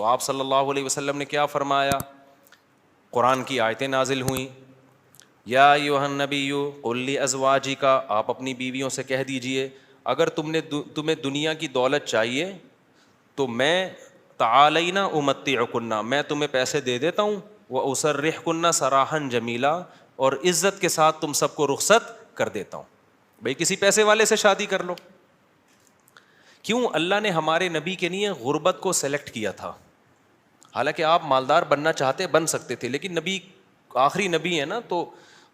تو آپ صلی اللہ علیہ وسلم نے کیا فرمایا؟ قرآن کی آیتیں نازل ہوئیں، یا ایھا النبی قل لازواجک، آپ اپنی بیویوں سے کہہ دیجئے اگر تمہیں دنیا کی دولت چاہیے تو میں تعالینا امتعکن، میں تمہیں پیسے دے دیتا ہوں، واسرحکن سراحا جمیلا، اور عزت کے ساتھ تم سب کو رخصت کر دیتا ہوں. بھئی کسی پیسے والے سے شادی کر لو. کیوں؟ اللہ نے ہمارے نبی کے لیے غربت کو سلیکٹ کیا تھا. حالانکہ آپ مالدار بننا چاہتے بن سکتے تھے، لیکن نبی آخری نبی ہے نا، تو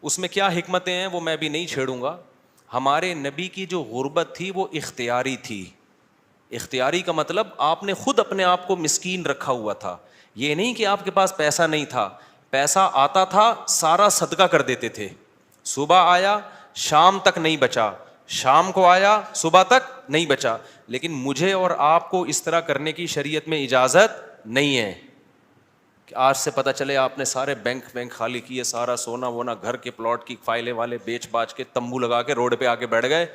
اس میں کیا حکمتیں ہیں وہ میں بھی نہیں چھیڑوں گا. ہمارے نبی کی جو غربت تھی وہ اختیاری تھی. اختیاری کا مطلب آپ نے خود اپنے آپ کو مسکین رکھا ہوا تھا. یہ نہیں کہ آپ کے پاس پیسہ نہیں تھا، پیسہ آتا تھا سارا صدقہ کر دیتے تھے. صبح آیا شام تک نہیں بچا، شام کو آیا صبح تک نہیں بچا. لیکن مجھے اور آپ کو اس طرح کرنے کی شریعت میں اجازت نہیں ہے کہ آج سے پتہ چلے آپ نے سارے بینک خالی کیے، سارا سونا وونا گھر کے پلاٹ کی فائلیں والے بیچ باچ کے تمبو لگا کے روڈ پہ آ کے بیٹھ گئے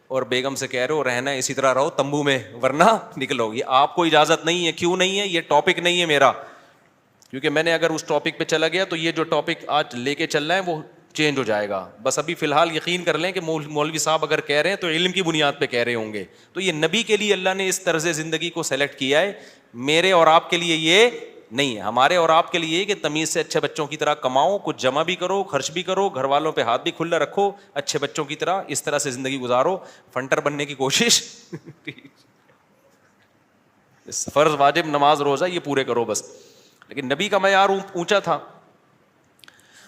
اور بیگم سے کہہ رہے ہو رہنا ہے اسی طرح رہو تمبو میں ورنہ نکلو. یہ آپ کو اجازت نہیں ہے. کیوں نہیں ہے؟ یہ ٹاپک نہیں ہے میرا، کیونکہ میں نے اگر اس ٹاپک پہ چلا گیا تو یہ جو ٹاپک آج لے کے چل رہا ہے وہ چینج ہو جائے گا. بس ابھی فی الحال یقین کر لیں کہ مولوی صاحب اگر کہہ رہے ہیں تو علم کی بنیاد پہ کہہ رہے ہوں گے. تو یہ نبی کے لیے اللہ نے اس طرز زندگی کو سلیکٹ کیا ہے، میرے اور آپ کے لیے یہ نہیں ہے. ہمارے اور آپ کے لیے یہ کہ تمیز سے اچھے بچوں کی طرح کماؤ، کچھ جمع بھی کرو، خرچ بھی کرو، گھر والوں پہ ہاتھ بھی کھلا رکھو، اچھے بچوں کی طرح اس طرح سے زندگی گزارو. فنٹر بننے کی کوشش فرض واجب نماز روزہ یہ پورے کرو بس. لیکن نبی کا معیار اونچا تھا.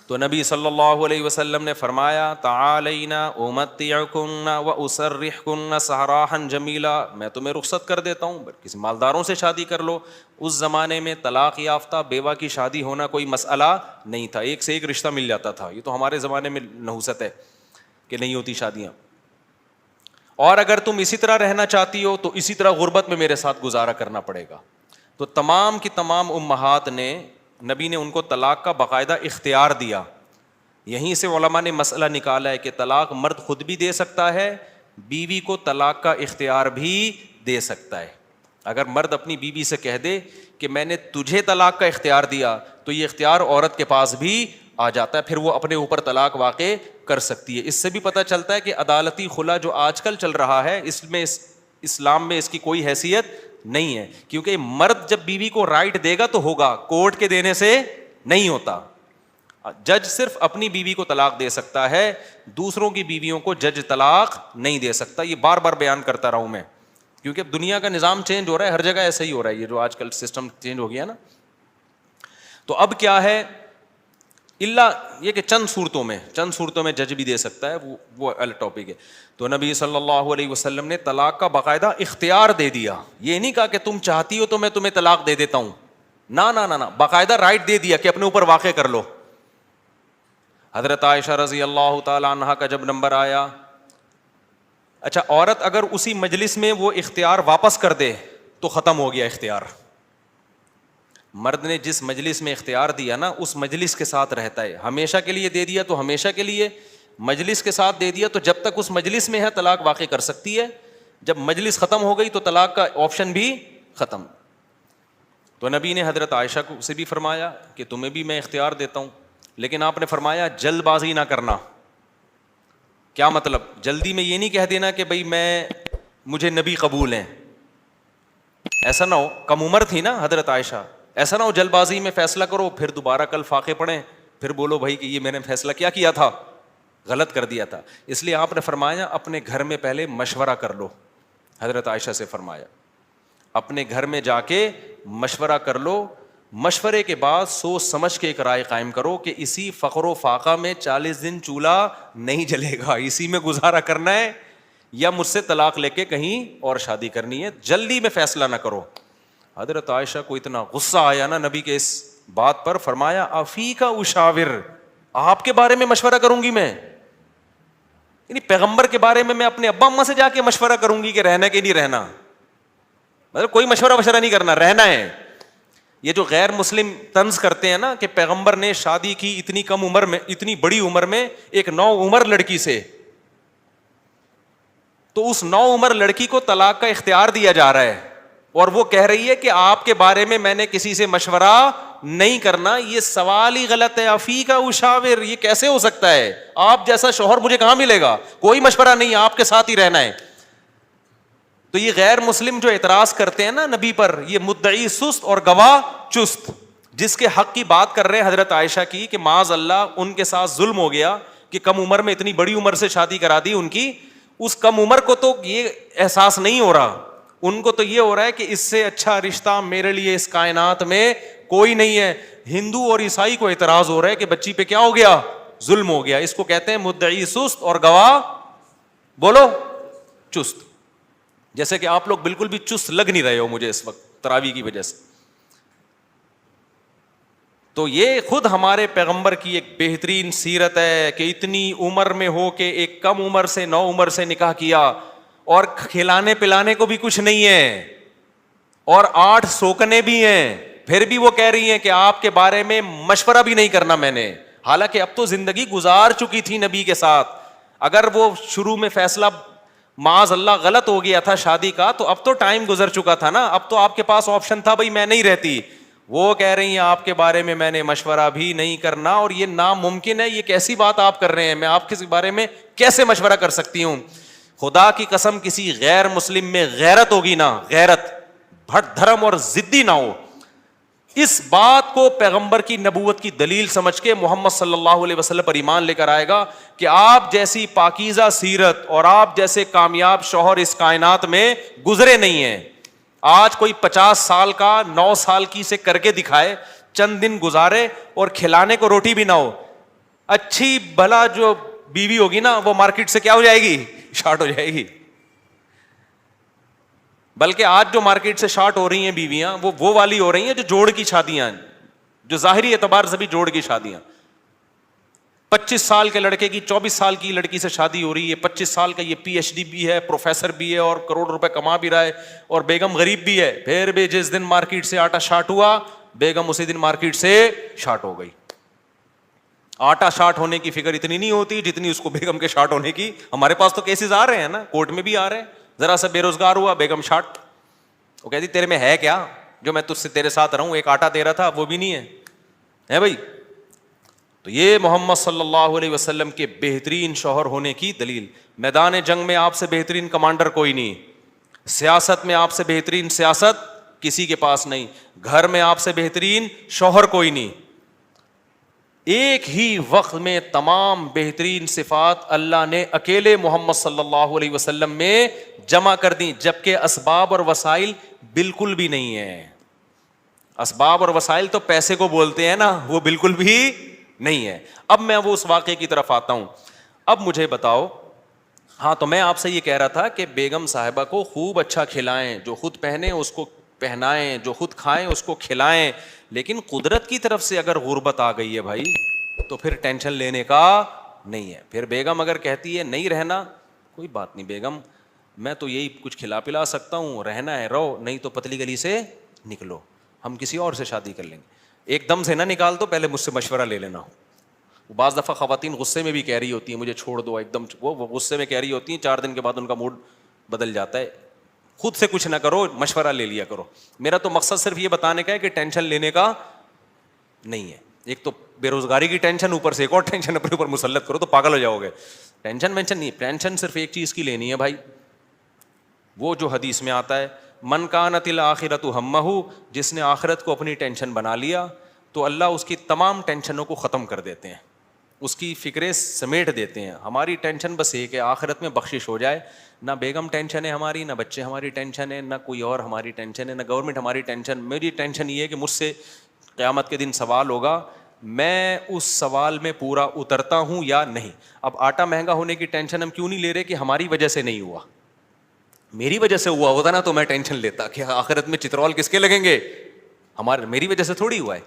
تو نبی صلی اللہ علیہ وسلم نے فرمایا تعالینا امتعکن واسرحکن سراحا جمیلا، میں تمہیں رخصت کر دیتا ہوں، کسی مالداروں سے شادی کر لو. اس زمانے میں طلاق یافتہ بیوہ کی شادی ہونا کوئی مسئلہ نہیں تھا، ایک سے ایک رشتہ مل جاتا تھا. یہ تو ہمارے زمانے میں نحوست ہے کہ نہیں ہوتی شادیاں. اور اگر تم اسی طرح رہنا چاہتی ہو تو اسی طرح غربت میں میرے ساتھ گزارا کرنا پڑے گا. تو تمام کی تمام امہات نے، نبی نے ان کو طلاق کا باقاعدہ اختیار دیا. یہیں سے علماء نے مسئلہ نکالا ہے کہ طلاق مرد خود بھی دے سکتا ہے، بیوی کو طلاق کا اختیار بھی دے سکتا ہے. اگر مرد اپنی بیوی سے کہہ دے کہ میں نے تجھے طلاق کا اختیار دیا تو یہ اختیار عورت کے پاس بھی آ جاتا ہے، پھر وہ اپنے اوپر طلاق واقع کر سکتی ہے. اس سے بھی پتہ چلتا ہے کہ عدالتی خلا جو آج کل چل رہا ہے اس میں اسلام میں اس کی کوئی حیثیت نہیں ہے، کیونکہ مرد جب بیوی کو رائٹ دے گا تو ہوگا، کورٹ کے دینے سے نہیں ہوتا. جج صرف اپنی بیوی کو طلاق دے سکتا ہے، دوسروں کی بیویوں کو جج طلاق نہیں دے سکتا. یہ بار بار بیان کرتا رہا ہوں میں، کیونکہ اب دنیا کا نظام چینج ہو رہا ہے، ہر جگہ ایسا ہی ہو رہا ہے. یہ جو آج کل سسٹم چینج ہو گیا نا، تو اب کیا ہے، اللہ یہ کہ چند صورتوں میں جج بھی دے سکتا ہے، وہ الگ ٹاپک ہے. تو نبی صلی اللہ علیہ وسلم نے طلاق کا باقاعدہ اختیار دے دیا. یہ نہیں کہا کہ تم چاہتی ہو تو میں تمہیں طلاق دے دیتا ہوں، نہ، باقاعدہ رائٹ دے دیا کہ اپنے اوپر واقع کر لو. حضرت عائشہ رضی اللہ تعالی عنہا کا جب نمبر آیا، اچھا عورت اگر اسی مجلس میں وہ اختیار واپس کر دے تو ختم ہو گیا اختیار. مرد نے جس مجلس میں اختیار دیا نا اس مجلس کے ساتھ رہتا ہے، ہمیشہ کے لیے دے دیا تو ہمیشہ کے لیے، مجلس کے ساتھ دے دیا تو جب تک اس مجلس میں ہے طلاق واقع کر سکتی ہے، جب مجلس ختم ہو گئی تو طلاق کا آپشن بھی ختم. تو نبی نے حضرت عائشہ کو سے بھی فرمایا کہ تمہیں بھی میں اختیار دیتا ہوں، لیکن آپ نے فرمایا جلد بازی نہ کرنا. کیا مطلب؟ جلدی میں یہ نہیں کہہ دینا کہ بھئی مجھے نبی قبول ہیں، ایسا نہ ہو. کم عمر تھی نا حضرت عائشہ، ایسا نہ ہو جلد بازی میں فیصلہ کرو پھر دوبارہ کل فاقے پڑیں، پھر بولو بھائی کہ یہ میں نے فیصلہ کیا تھا، غلط کر دیا تھا. اس لیے آپ نے فرمایا اپنے گھر میں پہلے مشورہ کر لو. حضرت عائشہ سے فرمایا اپنے گھر میں جا کے مشورہ کر لو، مشورے کے بعد سوچ سمجھ کے ایک رائے قائم کرو کہ اسی فقر و فاقہ میں 40 دن چولہا نہیں جلے گا، اسی میں گزارا کرنا ہے یا مجھ سے طلاق لے کے کہیں اور شادی کرنی ہے. جلدی میں فیصلہ نہ کرو. حضرت عائشہ کو اتنا غصہ آیا نا نبی کے اس بات پر، فرمایا افیکا اشاور، آپ کے بارے میں مشورہ کروں گی میں؟ یعنی پیغمبر کے بارے میں اپنے ابا اماں سے جا کے مشورہ کروں گی کہ رہنا کہ نہیں رہنا؟ مطلب کوئی مشورہ نہیں کرنا، رہنا ہے. یہ جو غیر مسلم طنز کرتے ہیں نا کہ پیغمبر نے شادی کی اتنی کم عمر میں، اتنی بڑی عمر میں ایک نوعمر لڑکی سے، تو اس نوعمر لڑکی کو طلاق کا اختیار دیا جا رہا ہے. اور وہ کہہ رہی ہے کہ آپ کے بارے میں نے کسی سے مشورہ نہیں کرنا. یہ سوال ہی غلط ہے. افیک اشاور, یہ کیسے ہو سکتا ہے؟ آپ جیسا شوہر مجھے کہاں ملے گا؟ کوئی مشورہ نہیں, آپ کے ساتھ ہی رہنا ہے. تو یہ غیر مسلم جو اعتراض کرتے ہیں نا نبی پر, یہ مدعی سست اور گواہ چست. جس کے حق کی بات کر رہے ہیں حضرت عائشہ کی کہ معاذ اللہ ان کے ساتھ ظلم ہو گیا کہ کم عمر میں اتنی بڑی عمر سے شادی کرا دی ان کی. اس کم عمر کو تو یہ احساس نہیں ہو رہا, ان کو تو یہ ہو رہا ہے کہ اس سے اچھا رشتہ میرے لیے اس کائنات میں کوئی نہیں ہے. ہندو اور عیسائی کو اعتراض ہو رہا ہے کہ بچی پہ کیا ہو گیا؟ ظلم ہو گیا. اس کو کہتے ہیں مدعی سست اور گواہ بولو چست. جیسے کہ آپ لوگ بالکل بھی چست لگ نہیں رہے ہو مجھے اس وقت تراویح کی وجہ سے. تو یہ خود ہمارے پیغمبر کی ایک بہترین سیرت ہے کہ اتنی عمر میں ہو کے ایک کم عمر سے 9 عمر سے نکاح کیا, اور کھلانے پلانے کو بھی کچھ نہیں ہے, اور 8 سوکنے بھی ہیں, پھر بھی وہ کہہ رہی ہیں کہ آپ کے بارے میں مشورہ بھی نہیں کرنا میں نے. حالانکہ اب تو زندگی گزار چکی تھی نبی کے ساتھ. اگر وہ شروع میں فیصلہ معاذ اللہ غلط ہو گیا تھا شادی کا, تو اب تو ٹائم گزر چکا تھا نا, اب تو آپ کے پاس آپشن تھا بھائی میں نہیں رہتی. وہ کہہ رہی ہیں آپ کے بارے میں نے مشورہ بھی نہیں کرنا, اور یہ ناممکن ہے. یہ کیسی بات آپ کر رہے ہیں؟ میں آپ کے بارے میں کیسے مشورہ کر سکتی ہوں؟ خدا کی قسم کسی غیر مسلم میں غیرت ہوگی نا, غیرت, بھٹ دھرم اور ضدی نہ ہو, اس بات کو پیغمبر کی نبوت کی دلیل سمجھ کے محمد صلی اللہ علیہ وسلم پر ایمان لے کر آئے گا کہ آپ جیسی پاکیزہ سیرت اور آپ جیسے کامیاب شوہر اس کائنات میں گزرے نہیں ہیں. آج کوئی 50 سال کا 9 سال کی سے کر کے دکھائے, چند دن گزارے اور کھلانے کو روٹی بھی نہ ہو, اچھی بھلا جو بیوی ہوگی نا وہ مارکیٹ سے کیا ہو جائے گی؟ شارٹ ہو جائے گی. بلکہ آج جو مارکیٹ سے شارٹ ہو رہی ہیں بیویاں وہ والی ہو رہی ہیں جو جوڑ کی شادیاں, جو ظاہری اعتبار سے بھی جوڑ کی شادیاں. 25 سال کے لڑکے کی 24 سال کی لڑکی سے شادی ہو رہی ہے, 25 سال کا یہ پی ایچ ڈی بھی ہے, پروفیسر بھی ہے, اور کروڑ روپے کما بھی رہا ہے, اور بیگم غریب بھی ہے. پھر بھی جس دن مارکیٹ سے آٹا شارٹ ہوا, بیگم اسی دن مارکیٹ سے شارٹ ہو گئی. آٹا شارٹ ہونے کی فکر اتنی نہیں ہوتی جتنی اس کو بیگم کے شارٹ ہونے کی. ہمارے پاس تو کیسز آ رہے ہیں نا, کورٹ میں بھی آ رہے ہیں. ذرا سا بے روزگار ہوا, بیگم شارٹ. وہ کہتی تیرے میں ہے کیا جو میں تجھ سے تیرے ساتھ رہوں؟ ایک آٹا دے رہا تھا وہ بھی نہیں ہے بھائی. تو یہ محمد صلی اللہ علیہ وسلم کے بہترین شوہر ہونے کی دلیل. میدان جنگ میں آپ سے بہترین کمانڈر کوئی نہیں, سیاست میں آپ سے بہترین سیاست کسی کے پاس نہیں, گھر میں آپ سے بہترین شوہر کوئی نہیں. ایک ہی وقت میں تمام بہترین صفات اللہ نے اکیلے محمد صلی اللہ علیہ وسلم میں جمع کر دی, جبکہ اسباب اور وسائل بالکل بھی نہیں ہے. اسباب اور وسائل تو پیسے کو بولتے ہیں نا, وہ بالکل بھی نہیں ہے. اب میں وہ اس واقعے کی طرف آتا ہوں. اب مجھے بتاؤ, ہاں تو میں آپ سے یہ کہہ رہا تھا کہ بیگم صاحبہ کو خوب اچھا کھلائیں, جو خود پہنے اس کو پہنائیں, جو خود کھائیں اس کو کھلائیں. لیکن قدرت کی طرف سے اگر غربت آ گئی ہے بھائی, تو پھر ٹینشن لینے کا نہیں ہے. پھر بیگم اگر کہتی ہے نہیں رہنا, کوئی بات نہیں بیگم, میں تو یہی کچھ کھلا پلا سکتا ہوں, رہنا ہے رہو, نہیں تو پتلی گلی سے نکلو, ہم کسی اور سے شادی کر لیں گے. ایک دم سے نہ نکال دو, پہلے مجھ سے مشورہ لے لینا. بعض دفعہ خواتین غصے میں بھی کہہ رہی ہوتی ہیں مجھے چھوڑ دو, ایک دم وہ غصے میں کہہ رہی ہوتی ہیں, 4 دن کے بعد ان کا موڈ بدل جاتا ہے. خود سے کچھ نہ کرو, مشورہ لے لیا کرو. میرا تو مقصد صرف یہ بتانے کا ہے کہ ٹینشن لینے کا نہیں ہے. ایک تو بے روزگاری کی ٹینشن, اوپر سے ایک اور ٹینشن اپنے اوپر مسلط کرو تو پاگل ہو جاؤ گے. ٹینشن وینشن نہیں, ٹینشن صرف ایک چیز کی لینی ہے بھائی, وہ جو حدیث میں آتا ہے من کانت الآخرۃ ہمہ, جس نے آخرت کو اپنی ٹینشن بنا لیا تو اللہ اس کی تمام ٹینشنوں کو ختم کر دیتے ہیں, اس کی فکریں سمیٹ دیتے ہیں. ہماری ٹینشن بس ایک ہے, آخرت میں بخشش ہو جائے. نہ بیگم ٹینشن ہے ہماری, نہ بچے ہماری ٹینشن ہے, نہ کوئی اور ہماری ٹینشن ہے, نہ گورنمنٹ ہماری ٹینشن. میری ٹینشن یہ ہے کہ مجھ سے قیامت کے دن سوال ہوگا, میں اس سوال میں پورا اترتا ہوں یا نہیں. اب آٹا مہنگا ہونے کی ٹینشن ہم کیوں نہیں لے رہے کہ ہماری وجہ سے نہیں ہوا, میری وجہ سے ہوا ہوتا نا تو میں ٹینشن لیتا کہ آخرت میں چترول کس کے لگیں گے, میری وجہ سے تھوڑی ہوا ہے.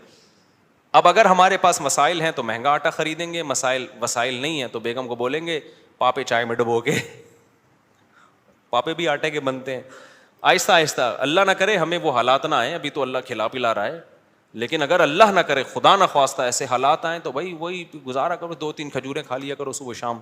اب اگر ہمارے پاس مسائل ہیں تو مہنگا آٹا خریدیں گے, وسائل نہیں ہیں تو بیگم کو بولیں گے پاپے چائے میں ڈبو کے, پاپے بھی آٹے کے بنتے ہیں. آہستہ آہستہ, اللہ نہ کرے ہمیں وہ حالات نہ آئیں, ابھی تو اللہ کھلا پلا رہا ہے, لیکن اگر اللہ نہ کرے خدا نہ خواستہ ایسے حالات آئیں تو بھائی وہی گزارا کرو, 2-3 کھجوریں کھا لیا کرو صبح شام.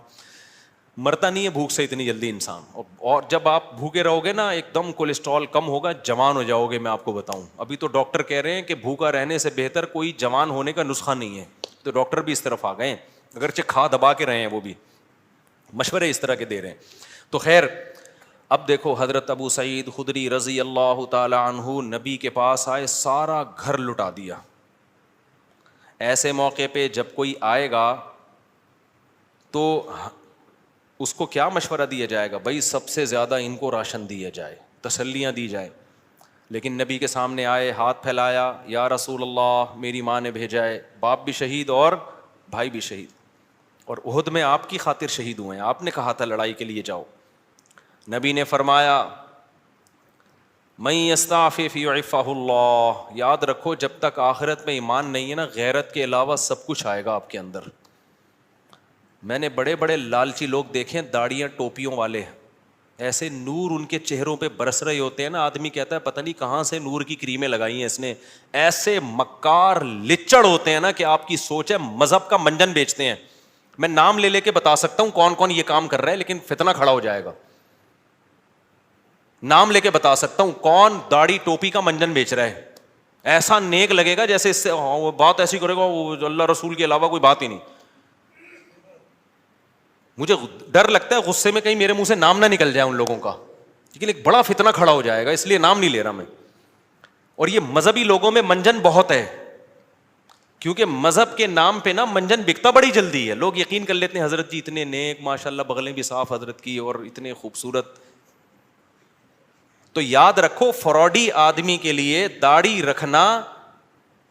مرتا نہیں ہے بھوک سے اتنی جلدی انسان, اور جب آپ بھوکے رہو گے نا ایک دم کولیسٹرول کم ہوگا, جوان ہو جاؤ گے. میں آپ کو بتاؤں, ابھی تو ڈاکٹر کہہ رہے ہیں کہ بھوکا رہنے سے بہتر کوئی جوان ہونے کا نسخہ نہیں ہے, تو ڈاکٹر بھی اس طرف آ گئے ہیں, اگرچہ کھا دبا کے رہے ہیں, وہ بھی مشورے اس طرح کے دے رہے ہیں. تو خیر, اب دیکھو حضرت ابو سعید خدری رضی اللہ تعالی عنہ نبی کے پاس آئے, سارا گھر لٹا دیا. ایسے موقع پہ جب کوئی آئے گا تو اس کو کیا مشورہ دیا جائے گا؟ بھائی سب سے زیادہ ان کو راشن دیا جائے, تسلیاں دی جائے. لیکن نبی کے سامنے آئے, ہاتھ پھیلایا, یا رسول اللہ میری ماں نے بھیجا ہے, باپ بھی شہید اور بھائی بھی شہید, اور احد میں آپ کی خاطر شہید ہوئے ہیں, آپ نے کہا تھا لڑائی کے لیے جاؤ. نبی نے فرمایا من یستعفف یعفہ اللہ, یاد رکھو جب تک آخرت میں ایمان نہیں ہے نا, غیرت کے علاوہ سب کچھ آئے گا آپ کے اندر. میں نے بڑے بڑے لالچی لوگ دیکھے, داڑیاں ٹوپیوں والے, ایسے نور ان کے چہروں پہ برس رہے ہوتے ہیں نا, آدمی کہتا ہے پتہ نہیں کہاں سے نور کی کریمیں لگائی ہیں اس نے. ایسے مکار لچڑ ہوتے ہیں نا کہ آپ کی سوچ ہے مذہب کا منجن بیچتے ہیں. میں نام لے لے کے بتا سکتا ہوں کون کون یہ کام کر رہا ہے, لیکن فتنہ کھڑا ہو جائے گا. نام لے کے بتا سکتا ہوں کون داڑھی ٹوپی کا منجن بیچ رہا ہے. ایسا نیک لگے گا جیسے اس سے بات ایسی کرے گا وہ اللہ رسول کے علاوہ کوئی بات ہی نہیں. مجھے ڈر لگتا ہے غصے میں کہیں میرے منہ سے نام نہ نکل جائے ان لوگوں کا, لیکن ایک بڑا فتنہ کھڑا ہو جائے گا, اس لیے نام نہیں لے رہا میں. اور یہ مذہبی لوگوں میں منجن بہت ہے, کیونکہ مذہب کے نام پہ نا منجن بکتا بڑی جلدی ہے. لوگ یقین کر لیتے ہیں حضرت جی اتنے نیک, ماشاء اللہ بغلیں بھی صاف حضرت کی, اور اتنے خوبصورت. تو یاد رکھو فراڈی آدمی کے لیے داڑھی رکھنا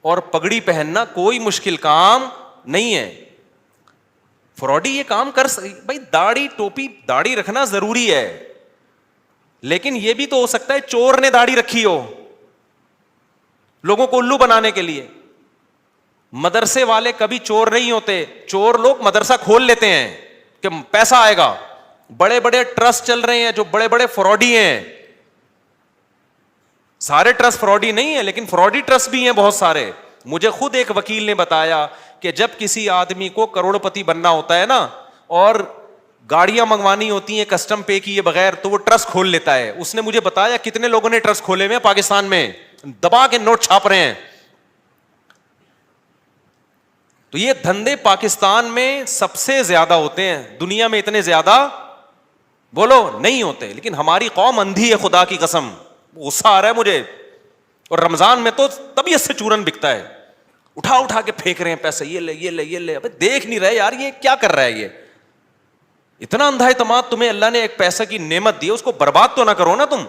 اور پگڑی پہننا کوئی مشکل کام نہیں ہے. فراڈی یہ کام کر بھائی داڑھی ٹوپی داڑھی رکھنا ضروری ہے, لیکن یہ بھی تو ہو سکتا ہے چور نے داڑھی رکھی ہو لوگوں کو الو بنانے کے لیے. مدرسے والے کبھی چور نہیں ہوتے, چور لوگ مدرسہ کھول لیتے ہیں کہ پیسہ آئے گا. بڑے بڑے ٹرسٹ چل رہے ہیں جو بڑے بڑے فراڈی ہیں, سارے ٹرسٹ فراڈی نہیں ہیں لیکن فراڈی ٹرسٹ بھی ہیں بہت سارے. مجھے خود ایک وکیل نے بتایا کہ جب کسی آدمی کو کروڑ پتی بننا ہوتا ہے نا, اور گاڑیاں منگوانی ہوتی ہیں کسٹم پے کیے بغیر, تو وہ ٹرسٹ کھول لیتا ہے. اس نے مجھے بتایا کتنے لوگوں نے ٹرسٹ کھولے ہوئے پاکستان میں, دبا کے نوٹ چھاپ رہے ہیں. تو یہ دھندے پاکستان میں سب سے زیادہ ہوتے ہیں, دنیا میں اتنے زیادہ بولو نہیں ہوتے. لیکن ہماری قوم اندھی ہے خدا کی قسم, غصہ آ رہا ہے مجھے. اور رمضان میں تو طبیعت سے چورن بکتا ہے, اٹھا اٹھا کے پھینک رہے ہیں پیسے, یہ لے یہ لے یہ لے. ابے دیکھ نہیں رہے یار یہ کیا کر رہا ہے, یہ اتنا اندھا اعتماد. تمہیں اللہ نے ایک پیسہ کی نعمت دی, اس کو برباد تو نہ کرو نا تم.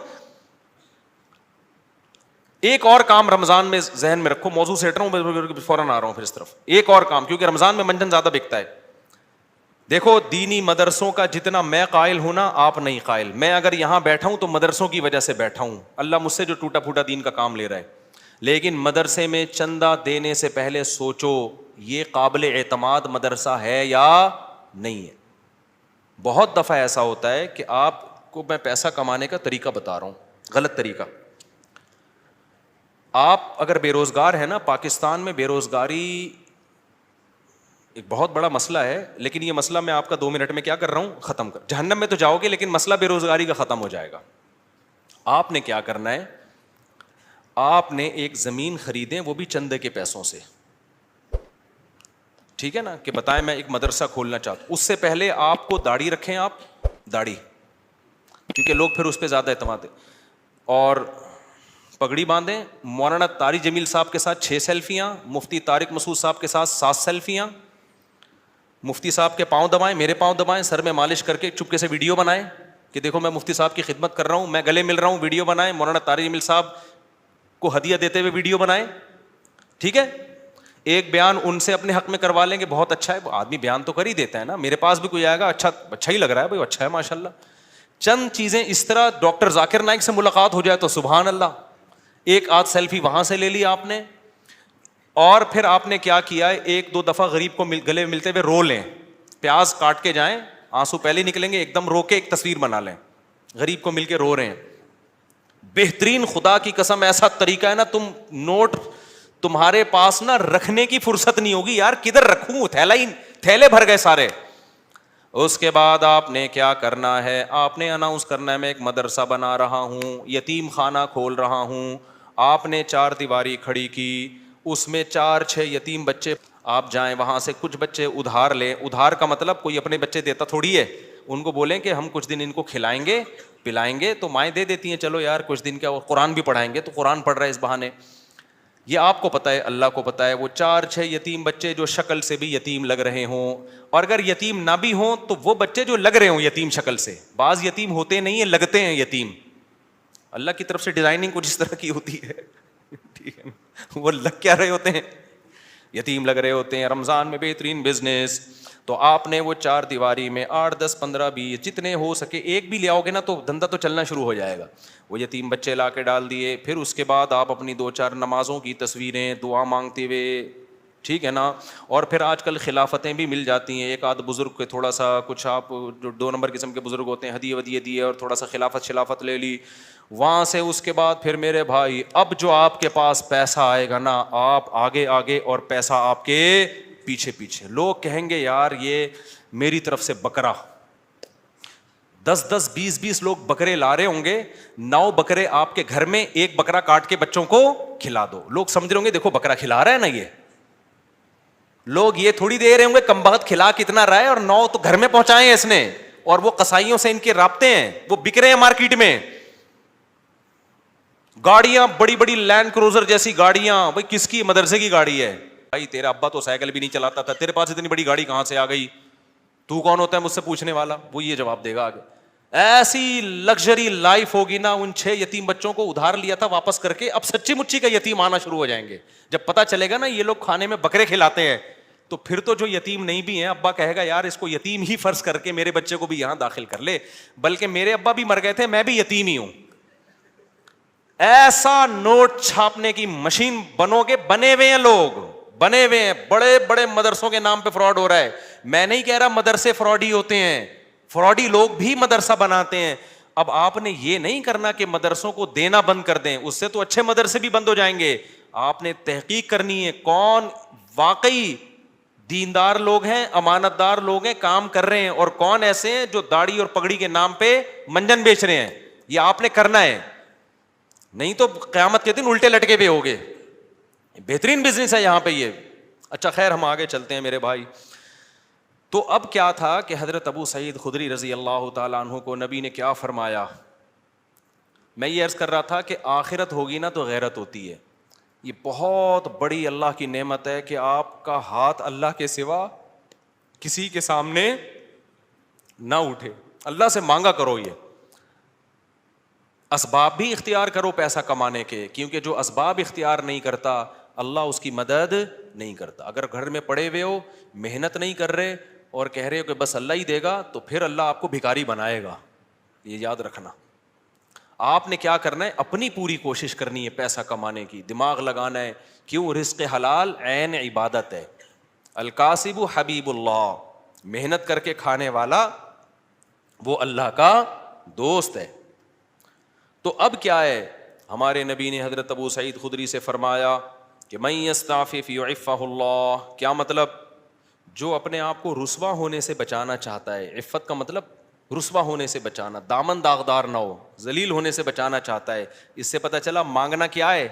ایک اور کام رمضان میں ذہن میں رکھو, موضوع سے ہٹ رہا ہوں فوراً آ رہا ہوں پھر اس طرف. ایک اور کام, کیونکہ رمضان میں منجن زیادہ بکتا ہے. دیکھو دینی مدرسوں کا جتنا میں قائل ہوں نا آپ نہیں قائل. میں اگر یہاں بیٹھا ہوں تو مدرسوں کی وجہ سے بیٹھا ہوں, اللہ مجھ سے جو ٹوٹا پھوٹا دین کا کام لے رہا ہے. لیکن مدرسے میں چندہ دینے سے پہلے سوچو یہ قابل اعتماد مدرسہ ہے یا نہیں ہے. بہت دفعہ ایسا ہوتا ہے کہ آپ کو میں پیسہ کمانے کا طریقہ بتا رہا ہوں, غلط طریقہ. آپ اگر بے روزگار ہیں نا, پاکستان میں بے روزگاری ایک بہت بڑا مسئلہ ہے, لیکن یہ مسئلہ میں آپ کا 2 منٹ میں کیا کر رہا ہوں ختم کر. جہنم میں تو جاؤ گے لیکن مسئلہ بے روزگاری کا ختم ہو جائے گا. آپ نے کیا کرنا ہے, آپ نے ایک زمین خریدیں, وہ بھی چندے کے پیسوں سے, ٹھیک ہے نا, کہ بتائیں میں ایک مدرسہ کھولنا چاہتا ہوں. اس سے پہلے آپ کو داڑھی رکھیں, آپ داڑھی, کیونکہ لوگ پھر اس پہ زیادہ اعتماد ہے, اور پگڑی باندھیں. مولانا طارق جمیل صاحب کے ساتھ 6 سیلفیاں, مفتی طارق مسعود صاحب کے ساتھ 7 سیلفیاں. مفتی صاحب کے پاؤں دبائیں, میرے پاؤں دبائیں, سر میں مالش کر کے چپکے سے ویڈیو بنائیں کہ دیکھو میں مفتی صاحب کی خدمت کر رہا ہوں, میں گلے مل رہا ہوں, ویڈیو بنائیں. مولانا طارق جمیل صاحب کو ہدیہ دیتے ہوئے ویڈیو بنائیں, ٹھیک ہے. ایک بیان ان سے اپنے حق میں کروا لیں گے, بہت اچھا ہے, آدمی بیان تو کر ہی دیتا ہے نا. میرے پاس بھی کوئی آئے گا, اچھا ہی لگ رہا ہے بھائی, اچھا ہے ماشاء اللہ. چند چیزیں اس طرح, ڈاکٹر ذاکر نائک سے ملاقات ہو جائے تو سبحان اللہ, ایک آدھ سیلفی وہاں سے لے لی آپ نے. اور پھر آپ نے کیا کیا ہے, 1-2 دفعہ غریب کو گلے ملتے ہوئے رو لیں, پیاز کاٹ کے جائیں, آنسو پہلے نکلیں گے, ایک دم رو کے ایک تصویر بنا لیں, غریب کو مل کے رو رہے ہیں. بہترین, خدا کی قسم ایسا طریقہ ہے نا, تم نوٹ تمہارے پاس نا رکھنے کی فرصت نہیں ہوگی یار, کدھر رکھوں, تھیلے بھر گئے سارے. اس کے بعد آپ نے کیا کرنا ہے, آپ نے اناؤنس کرنا ہے میں ایک مدرسہ بنا رہا ہوں, یتیم خانہ کھول رہا ہوں. آپ نے 4 دیواری کھڑی کی, اس میں 4-6 یتیم بچے, آپ جائیں وہاں سے کچھ بچے ادھار لیں. ادھار کا مطلب کوئی اپنے بچے دیتا تھوڑی ہے, ان کو بولیں کہ ہم کچھ دن ان کو کھلائیں گے پلائیں گے, تو مائیں دے دیتی ہیں چلو یار کچھ دن, کیا قرآن بھی پڑھائیں گے, تو قرآن پڑھ رہا ہے اس بہانے. یہ آپ کو پتہ ہے, اللہ کو پتہ ہے. وہ 4-6 یتیم بچے جو شکل سے بھی یتیم لگ رہے ہوں, اور اگر یتیم نہ بھی ہوں تو وہ بچے جو لگ رہے ہوں یتیم شکل سے, بعض یتیم ہوتے نہیں ہیں, لگتے ہیں یتیم, اللہ کی طرف سے ڈیزائننگ کچھ اس طرح کی ہوتی ہے, ٹھیک ہے, وہ لگ کیا رہے ہوتے ہیں, یتیم لگ رہے ہوتے ہیں. رمضان میں بہترین بزنس. تو آپ نے وہ 4 دیواری میں 8, 10, 15, 20 جتنے ہو سکے ایک بھی لے آؤ گے نا تو دھندا تو چلنا شروع ہو جائے گا. وہ یتیم بچے لا کے ڈال دیے. پھر اس کے بعد آپ اپنی 2-4 نمازوں کی تصویریں دعا مانگتے ہوئے, ٹھیک ہے نا, اور پھر آج کل خلافتیں بھی مل جاتی ہیں, ایک آدھ بزرگ کے تھوڑا سا کچھ, آپ جو 2 نمبر قسم کے بزرگ ہوتے ہیں, ہدیے ودیے دیے اور تھوڑا سا خلافت لے لی. وہاں سے اس کے بعد پھر میرے بھائی اب جو آپ کے پاس پیسہ آئے گا نا, آپ آگے آگے اور پیسہ آپ کے پیچھے پیچھے. لوگ کہیں گے یار یہ میری طرف سے بکرا, 10-10, 20-20 لوگ بکرے لا رہے ہوں گے, 9 بکرے آپ کے گھر میں, 1 بکرا کاٹ کے بچوں کو کھلا دو. لوگ سمجھ رہے ہوں گے دیکھو بکرا کھلا رہا ہے نا, یہ لوگ یہ تھوڑی دے رہے ہوں گے کم بخت کھلا کتنا رہا ہے, اور 9 تو گھر میں پہنچائے ہیں اس نے, اور وہ قصائیوں سے ان کے رابطے ہیں, وہ بک رہے ہیں مارکیٹ میں. گاڑیاں بڑی بڑی لینڈ کروزر جیسی گاڑیاں, بھائی کس کی, مدرسے کی گاڑی ہے بھائی, تیرا ابا تو سائیکل بھی نہیں چلاتا تھا, تیرے پاس اتنی بڑی گاڑی کہاں سے آ گئی, تو کون ہوتا ہے مجھ سے پوچھنے والا. وہ یہ جواب دے گا آگے. ایسی لگژری لائف ہوگی نا. ان 6 یتیم بچوں کو ادھار لیا تھا واپس کر کے, اب سچی مچی کا یتیم آنا شروع ہو جائیں گے. جب پتا چلے گا نا یہ لوگ کھانے میں بکرے کھلاتے ہیں, تو پھر تو جو یتیم نہیں بھی ہیں, ابا کہے گا یار اس کو یتیم ہی فرض کر کے میرے بچے کو بھی یہاں داخل کر لے, بلکہ میرے ابا بھی مر گئے تھے, میں بھی یتیم ہی ہوں. ایسا نوٹ چھاپنے کی مشین بنو گے, بنے ہوئے ہیں لوگ, بنے ہوئے ہیں. بڑے بڑے مدرسوں کے نام پہ فراڈ ہو رہا ہے. میں نہیں کہہ رہا مدرسے فراڈی ہوتے ہیں, فراڈی لوگ بھی مدرسہ بناتے ہیں. اب آپ نے یہ نہیں کرنا کہ مدرسوں کو دینا بند کر دیں, اس سے تو اچھے مدرسے بھی بند ہو جائیں گے. آپ نے تحقیق کرنی ہے کون واقعی دیندار لوگ ہیں, امانت دار لوگ ہیں, کام کر رہے ہیں, اور کون ایسے ہیں جو داڑھی اور پگڑی کے نام پہ منجن بیچ رہے ہیں. یہ آپ نے کرنا ہے, نہیں تو قیامت کے دن الٹے لٹکے ہوئے ہوگے. بہترین بزنس ہے یہاں پہ یہ. اچھا خیر ہم آگے چلتے ہیں میرے بھائی. تو اب کیا تھا کہ حضرت ابو سعید خدری رضی اللہ تعالیٰ عنہ کو نبی نے کیا فرمایا. میں یہ عرض کر رہا تھا کہ آخرت ہوگی نا تو غیرت ہوتی ہے. یہ بہت بڑی اللہ کی نعمت ہے کہ آپ کا ہاتھ اللہ کے سوا کسی کے سامنے نہ اٹھے. اللہ سے مانگا کرو, یہ اسباب بھی اختیار کرو پیسہ کمانے کے, کیونکہ جو اسباب اختیار نہیں کرتا اللہ اس کی مدد نہیں کرتا. اگر گھر میں پڑے ہوئے ہو, محنت نہیں کر رہے اور کہہ رہے ہو کہ بس اللہ ہی دے گا, تو پھر اللہ آپ کو بھکاری بنائے گا. یہ یاد رکھنا. آپ نے کیا کرنا ہے, اپنی پوری کوشش کرنی ہے پیسہ کمانے کی, دماغ لگانا ہے. کیوں؟ رزق حلال عین عبادت ہے. الکاسب حبیب اللہ, محنت کر کے کھانے والا وہ اللہ کا دوست ہے. تو اب کیا ہے, ہمارے نبی نے حضرت ابو سعید خدری سے فرمایا کہ من یستعفف یعفہ اللہ. کیا مطلب؟ جو اپنے آپ کو رسوا ہونے سے بچانا چاہتا ہے, عفت کا مطلب رسوا ہونے سے بچانا, دامن داغدار نہ ہو, ذلیل ہونے سے بچانا چاہتا ہے. اس سے پتہ چلا مانگنا کیا ہے,